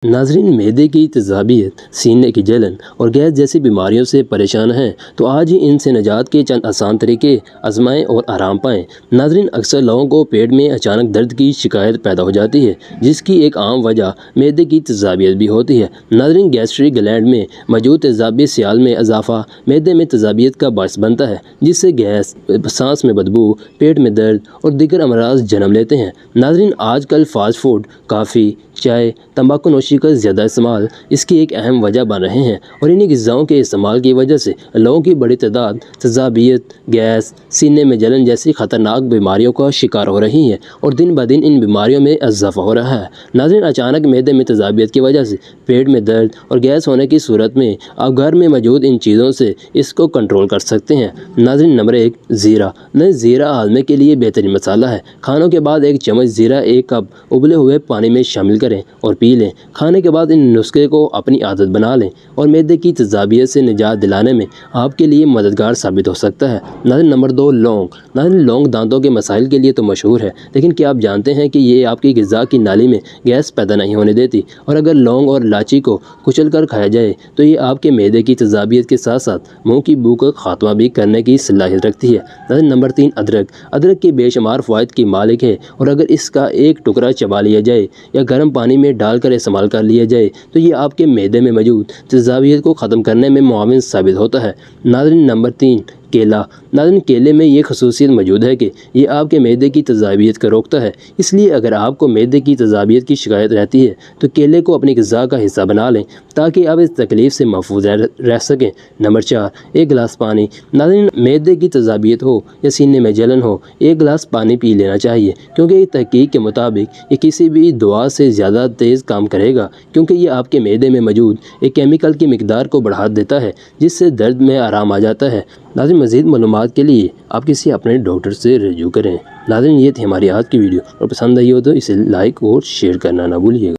ناظرین، معدے کی تیزابیت، سینے کی جلن اور گیس جیسی بیماریوں سے پریشان ہیں تو آج ہی ان سے نجات کے چند آسان طریقے آزمائیں اور آرام پائیں۔ ناظرین، اکثر لوگوں کو پیٹ میں اچانک درد کی شکایت پیدا ہو جاتی ہے، جس کی ایک عام وجہ معدے کی تیزابیت بھی ہوتی ہے۔ ناظرین، گیسٹرک گلینڈ میں موجود تیزابی سیال میں اضافہ معدے میں تیزابیت کا باعث بنتا ہے، جس سے گیس، سانس میں بدبو، پیٹ میں درد اور دیگر امراض جنم لیتے ہیں۔ ناظرین، آج کل فاسٹ فوڈ، کافی، چائے، تمباکو نوشی کا زیادہ استعمال اس کی ایک اہم وجہ بن رہے ہیں، اور انہی غذاؤں کے استعمال کی وجہ سے لوگوں کی بڑی تعداد تیزابیت، گیس، سینے میں جلن جیسی خطرناک بیماریوں کا شکار ہو رہی ہے، اور دن بدن ان بیماریوں میں اضافہ ہو رہا ہے۔ ناظرین، اچانک معدے میں تیزابیت کی وجہ سے پیٹ میں درد اور گیس ہونے کی صورت میں آپ گھر میں موجود ان چیزوں سے اس کو کنٹرول کر سکتے ہیں۔ ناظرین، نمبر 1، زیرہ۔ زیرہ ہاضمے کے لیے بہترین مسالہ ہے۔ کھانوں کے بعد 1 چمچ زیرہ 1 کپ ابلے ہوئے پانی میں شامل کریں اور پی لیں۔ کھانے کے بعد ان نسخے کو اپنی عادت بنا لیں اور معدے کی تیزابیت سے نجات دلانے میں آپ کے لیے مددگار ثابت ہو سکتا ہے۔ ناظرین، نمبر 2، لونگ۔ ناظرین، لونگ دانتوں کے مسائل کے لیے تو مشہور ہے، لیکن کیا آپ جانتے ہیں کہ یہ آپ کی غذا کی نالی میں گیس پیدا نہیں ہونے دیتی، اور اگر لونگ اور الائچی کو کچل کر کھایا جائے تو یہ آپ کے معدے کی تیزابیت کے ساتھ ساتھ منہ کی بو کا خاتمہ بھی کرنے کی صلاحیت رکھتی ہے۔ ناظرین، نمبر 3، ادرک۔ ادرک کے بے شمار فوائد کی مالک ہے، اور اگر اس کا ایک ٹکڑا چبا لیا جائے یا گرم پانی میں ڈال کر استعمال کر لیا جائے تو یہ آپ کے معدے میں موجود تیزابیت کو ختم کرنے میں معاون ثابت ہوتا ہے۔ ناظرین، نمبر 3، کیلا۔ ناظرین، کیلے میں یہ خصوصیت موجود ہے کہ یہ آپ کے معدے کی تیزابیت کو روکتا ہے، اس لیے اگر آپ کو معدے کی تیزابیت کی شکایت رہتی ہے تو کیلے کو اپنی غذا کا حصہ بنا لیں تاکہ آپ اس تکلیف سے محفوظ رہ سکیں۔ نمبر 4، 1 گلاس پانی۔ ناظرین، معدے کی تیزابیت ہو یا سینے میں جلن ہو، 1 گلاس پانی پی لینا چاہیے، کیونکہ ایک تحقیق کے مطابق یہ کسی بھی دوا سے زیادہ تیز کام کرے گا، کیونکہ یہ آپ کے معدے میں موجود ایک کیمیکل کی مقدار کو بڑھا دیتا ہے جس سے درد میں آرام آ جاتا ہے۔ ناظرین، مزید معلومات کے لیے آپ کسی اپنے ڈاکٹر سے رجوع کریں۔ ناظرین، یہ تھی ہماری آج کی ویڈیو، اور پسند آئی ہو تو اسے لائک اور شیئر کرنا نہ بھولیے گا۔